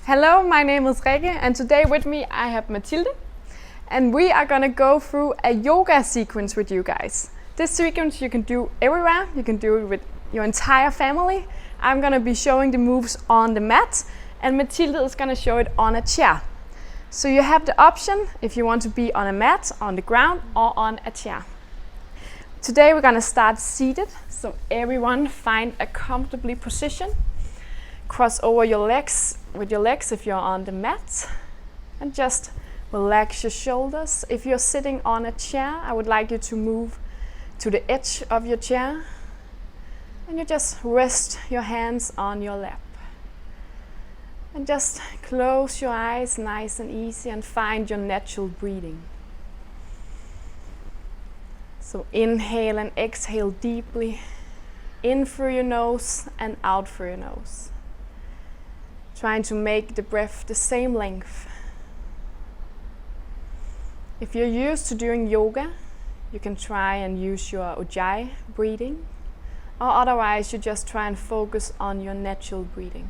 Hello, my name is Rikke, and today with me I have Matilde, and we are gonna go through a yoga sequence with you guys. This sequence you can do everywhere. You can do it with your entire family. I'm gonna be showing the moves on the mat, and Matilde is gonna show it on a chair. So you have the option if you want to be on a mat, on the ground, or on a chair. Today we're gonna start seated, so everyone find a comfortably position. Cross over your legs with your legs if you're on the mat, and just relax your shoulders. If you're sitting on a chair, I would like you to move to the edge of your chair, and you just rest your hands on your lap. And just close your eyes nice and easy and find your natural breathing. So inhale and exhale deeply, in through your nose and out through your nose. Trying to make the breath the same length. If you're used to doing yoga, you can try and use your Ujjayi breathing, or otherwise you just try and focus on your natural breathing.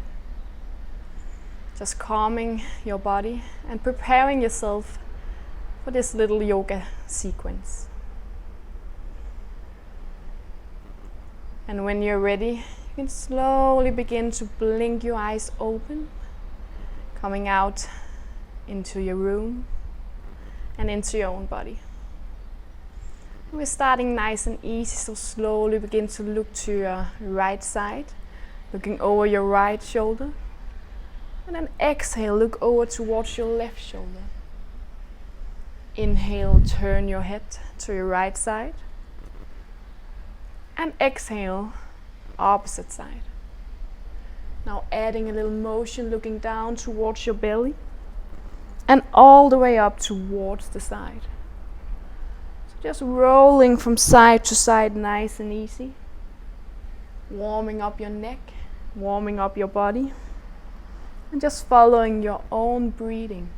Just calming your body and preparing yourself for this little yoga sequence. And when you're ready, you can slowly begin to blink your eyes open, coming out into your room and into your own body. We're starting nice and easy, so slowly begin to look to your right side, looking over your right shoulder. And then exhale, look over towards your left shoulder. Inhale, turn your head to your right side. And exhale, opposite side. Now adding a little motion, looking down towards your belly and all the way up towards the side. So just rolling from side to side, nice and easy. Warming up your neck, warming up your body, and just following your own breathing.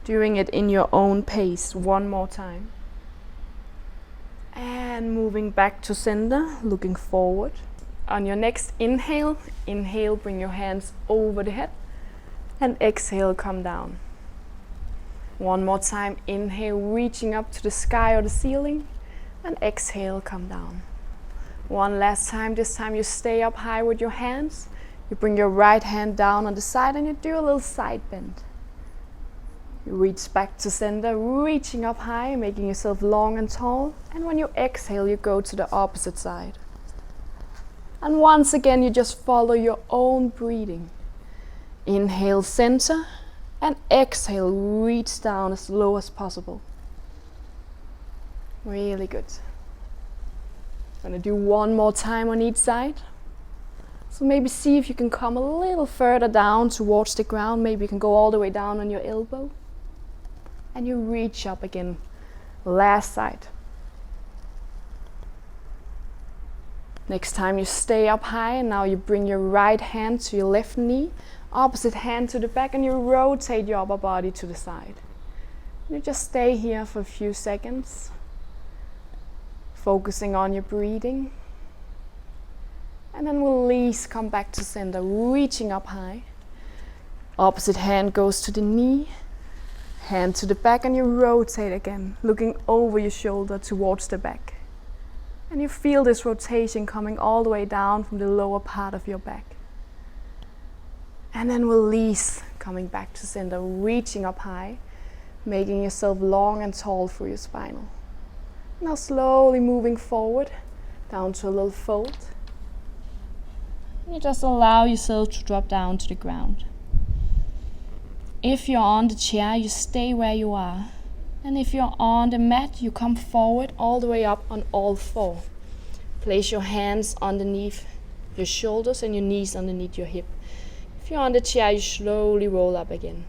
Doing it in your own pace one more time. And moving back to center, looking forward. On your next inhale, bring your hands over the head, and exhale, come down. One more time, inhale, reaching up to the sky or the ceiling, and exhale, come down. One last time, this time you stay up high with your hands. You bring your right hand down on the side and you do a little side bend. You reach back to center, reaching up high, making yourself long and tall. And when you exhale, you go to the opposite side. And once again, you just follow your own breathing. Inhale, center, and exhale, reach down as low as possible. Really good. I'm gonna do one more time on each side. So maybe see if you can come a little further down towards the ground. Maybe you can go all the way down on your elbow. And you reach up again, last side. Next time you stay up high, and now you bring your right hand to your left knee, opposite hand to the back, and you rotate your upper body to the side. You just stay here for a few seconds, focusing on your breathing. And then release, come back to center, reaching up high. Opposite hand goes to the knee. Hand to the back, and you rotate again, looking over your shoulder towards the back. And you feel this rotation coming all the way down from the lower part of your back. And then release, coming back to center, reaching up high, making yourself long and tall through your spinal. Now slowly moving forward, down to a little fold. And you just allow yourself to drop down to the ground. If you're on the chair, you stay where you are. And if you're on the mat, you come forward all the way up on all four. Place your hands underneath your shoulders and your knees underneath your hip. If you're on the chair, you slowly roll up again.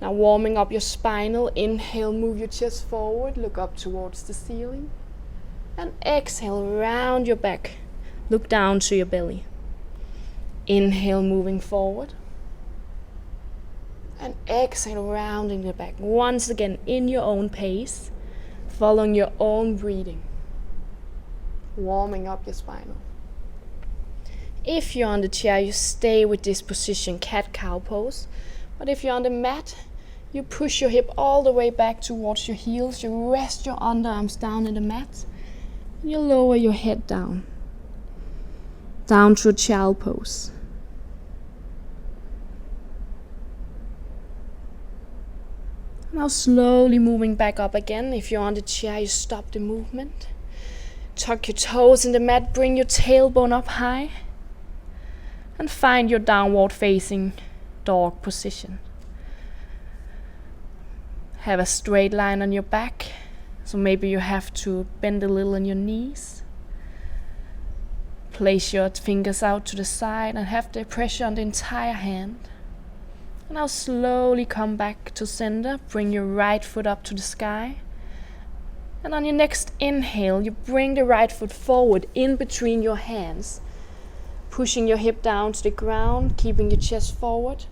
Now warming up your spinal, inhale, move your chest forward, look up towards the ceiling. And exhale, round your back, look down to your belly. Inhale, moving forward. And exhale, rounding the back. Once again, in your own pace, following your own breathing. Warming up your spinal. If you're on the chair, you stay with this position, cat-cow pose. But if you're on the mat, you push your hip all the way back towards your heels. You rest your underarms down in the mat. And you lower your head down. Down to a child pose. Now slowly moving back up again. If you're on the chair, you stop the movement. Tuck your toes in the mat, bring your tailbone up high. And find your downward facing dog position. Have a straight line on your back. So maybe you have to bend a little on your knees. Place your fingers out to the side and have the pressure on the entire hand. And now slowly come back to center. Bring your right foot up to the sky. And on your next inhale, you bring the right foot forward in between your hands. Pushing your hip down to the ground, keeping your chest forward.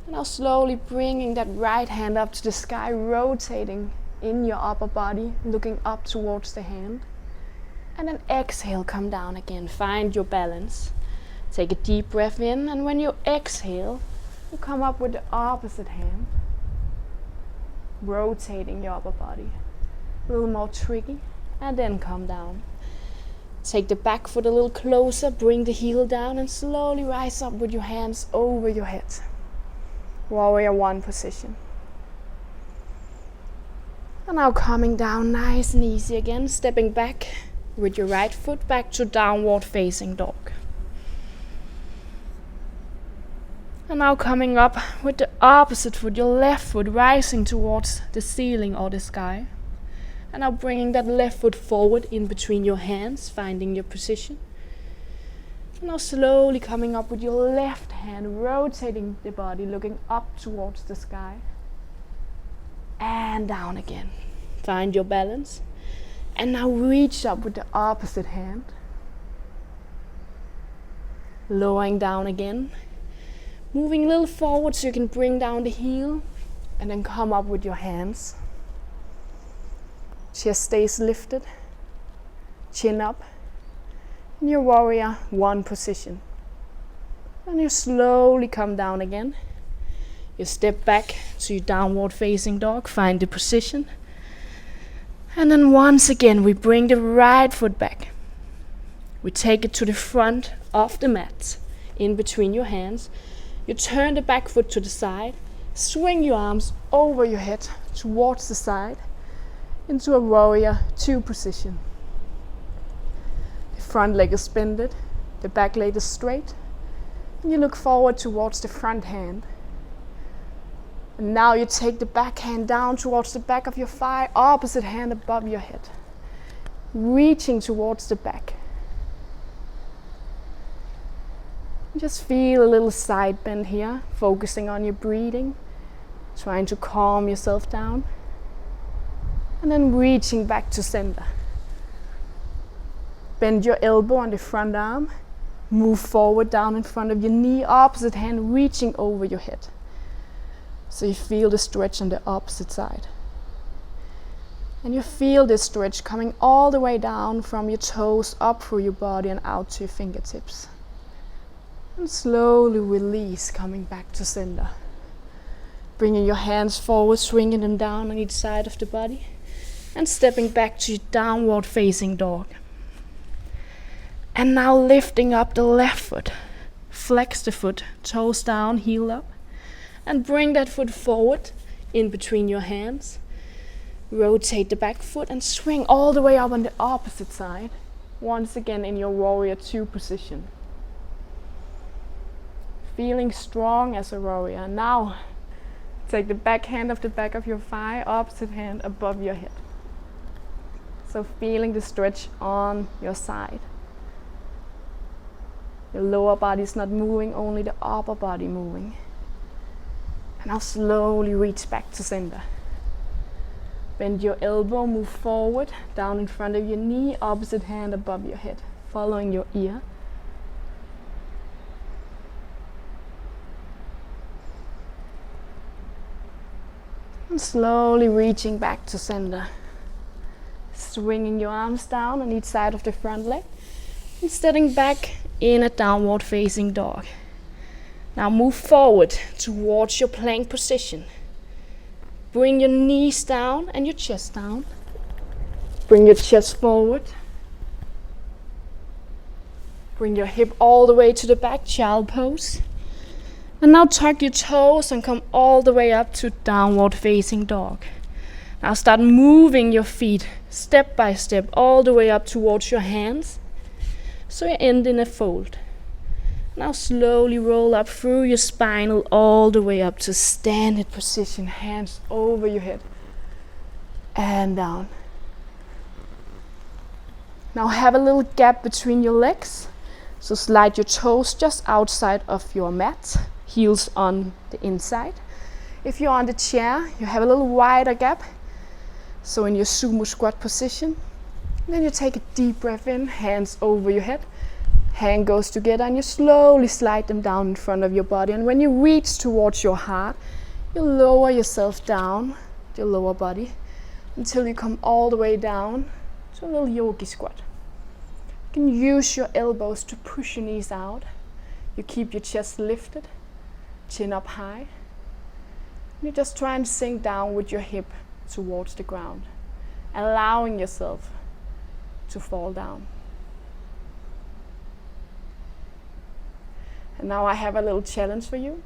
And now slowly bringing that right hand up to the sky, rotating in your upper body, looking up towards the hand. And then exhale, come down again. Find your balance. Take a deep breath in, and when you exhale, you come up with the opposite hand. Rotating your upper body. A little more tricky, and then come down. Take the back foot a little closer, bring the heel down, and slowly rise up with your hands over your head. Warrior One position. And now coming down nice and easy again, stepping back with your right foot back to downward facing dog. And now coming up with the opposite foot, your left foot rising towards the ceiling or the sky. And now bringing that left foot forward in between your hands, finding your position. And now slowly coming up with your left hand, rotating the body, looking up towards the sky. And down again. Find your balance. And now reach up with the opposite hand. Lowering down again. Moving a little forward so you can bring down the heel. And then come up with your hands. Chest stays lifted, chin up, in your Warrior One position. And you slowly come down again. You step back to your downward facing dog, find the position. And then once again we bring the right foot back. We take it to the front of the mat, in between your hands. You turn the back foot to the side, swing your arms over your head towards the side. Into a Warrior Two position. The front leg is bended, the back leg is straight, and you look forward towards the front hand. And now you take the back hand down towards the back of your thigh, opposite hand above your head, reaching towards the back. Just feel a little side bend here, focusing on your breathing, trying to calm yourself down. And then reaching back to center. Bend your elbow on the front arm. Move forward down in front of your knee, opposite hand reaching over your head. So you feel the stretch on the opposite side. And you feel this stretch coming all the way down from your toes up through your body and out to your fingertips. And slowly release, coming back to center. Bringing your hands forward, swinging them down on each side of the body. And stepping back to your downward facing dog. And now lifting up the left foot. Flex the foot, toes down, heel up. And bring that foot forward in between your hands. Rotate the back foot and swing all the way up on the opposite side. Once again in your Warrior Two position. Feeling strong as a warrior. Now take the back hand of the back of your thigh, opposite hand above your head. So feeling the stretch on your side. Your lower body is not moving, only the upper body moving. And now slowly reach back to center. Bend your elbow, move forward, down in front of your knee, opposite hand above your head, following your ear. And slowly reaching back to center. Swinging your arms down on each side of the front leg. And stepping back in a downward facing dog. Now move forward towards your plank position. Bring your knees down and your chest down. Bring your chest forward. Bring your hip all the way to the back, child pose. And now tuck your toes and come all the way up to downward facing dog. Now start moving your feet step by step all the way up towards your hands, so you end in a fold. Now slowly roll up through your spinal all the way up to standing position, hands over your head and down. Now have a little gap between your legs, so slide your toes just outside of your mat, heels on the inside. If you're on the chair, you have a little wider gap, so in your sumo squat position. Then you take a deep breath in, hands over your head, hand goes together, and you slowly slide them down in front of your body. And when you reach towards your heart, you lower yourself down, your lower body, until you come all the way down to a little yogi squat. You can use your elbows to push your knees out. You keep your chest lifted, chin up high. And you just try and sink down with your hip towards the ground, allowing yourself to fall down. And now I have a little challenge for you.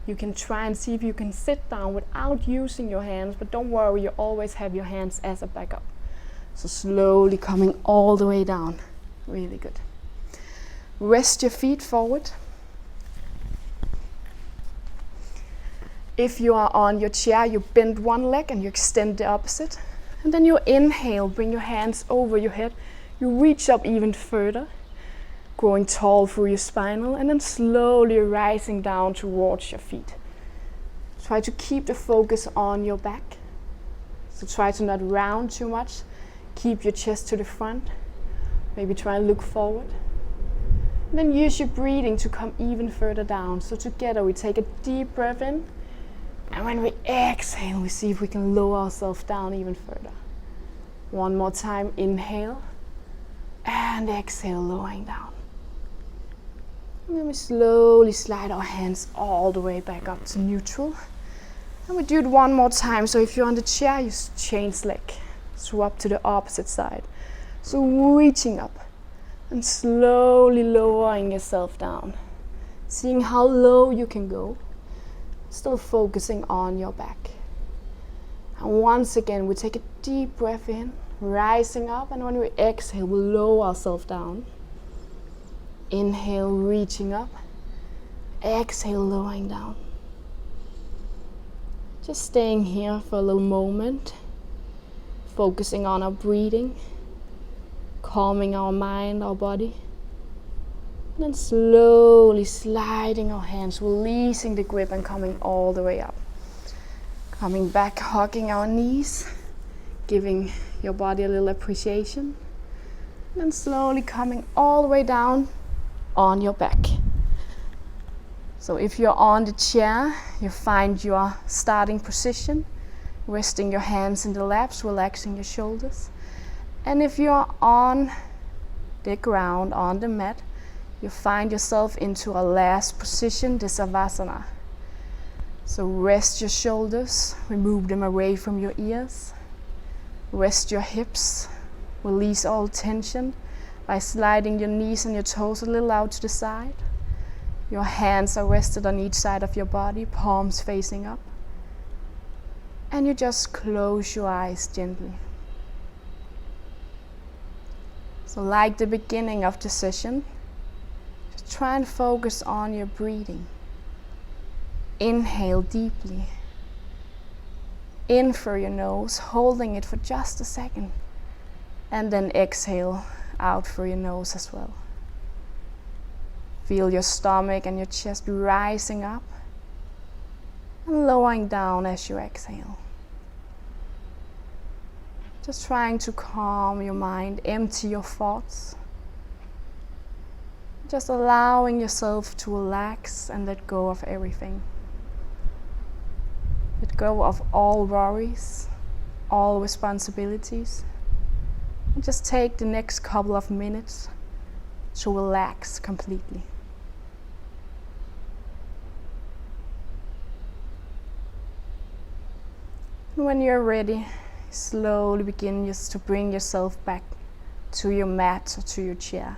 You can try and see if you can sit down without using your hands, but don't worry, you always have your hands as a backup. So slowly coming all the way down. Really good. Rest your feet forward. If you are on your chair, you bend one leg and you extend the opposite. And then you inhale, bring your hands over your head. You reach up even further, growing tall through your spinal, and then slowly rising down towards your feet. Try to keep the focus on your back. So try to not round too much. Keep your chest to the front. Maybe try and look forward. And then use your breathing to come even further down. So together we take a deep breath in. And when we exhale, we see if we can lower ourselves down even further. One more time, inhale. And exhale, lowering down. And then we slowly slide our hands all the way back up to neutral. And we do it one more time. So if you're on the chair, you change leg. Swap to the opposite side. So reaching up and slowly lowering yourself down. Seeing how low you can go. Still focusing on your back. And once again, we take a deep breath in, rising up, and when we exhale, we lower ourselves down. Inhale, reaching up. Exhale, lowering down. Just staying here for a little moment, focusing on our breathing, calming our mind, our body. And then slowly sliding our hands, releasing the grip and coming all the way up. Coming back, hugging our knees, giving your body a little appreciation. And then slowly coming all the way down on your back. So if you're on the chair, you find your starting position, resting your hands in the laps, relaxing your shoulders. And if you're on the ground, on the mat, you find yourself into a last position, the Savasana. So rest your shoulders, remove them away from your ears. Rest your hips, release all tension by sliding your knees and your toes a little out to the side. Your hands are rested on each side of your body, palms facing up. And you just close your eyes gently. So like the beginning of the session, try and focus on your breathing. Inhale deeply. In through your nose, holding it for just a second. And then exhale out through your nose as well. Feel your stomach and your chest rising up and lowering down as you exhale. Just trying to calm your mind, empty your thoughts. Just allowing yourself to relax and let go of everything. Let go of all worries, all responsibilities. And just take the next couple of minutes to relax completely. And when you're ready, slowly begin just to bring yourself back to your mat or to your chair.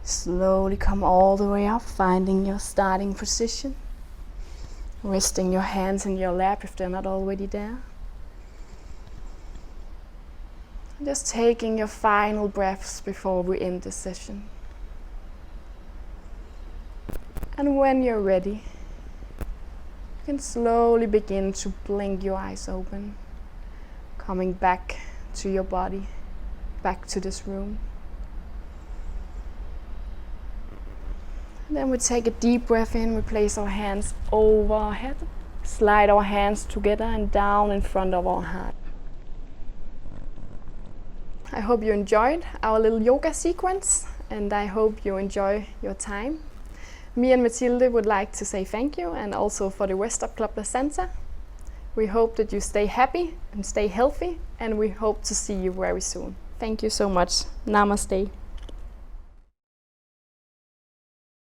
Slowly come all the way up, finding your starting position. Resting your hands in your lap if they're not already there. Just taking your final breaths before we end this session. And when you're ready, you can slowly begin to blink your eyes open, coming back to your body, back to this room. Then we take a deep breath in, we place our hands over our head, slide our hands together and down in front of our heart. I hope you enjoyed our little yoga sequence, and I hope you enjoy your time. Me and Matilde would like to say thank you, and also for the Western Club Placenta. We hope that you stay happy and stay healthy, and we hope to see you very soon. Thank you so much. Namaste.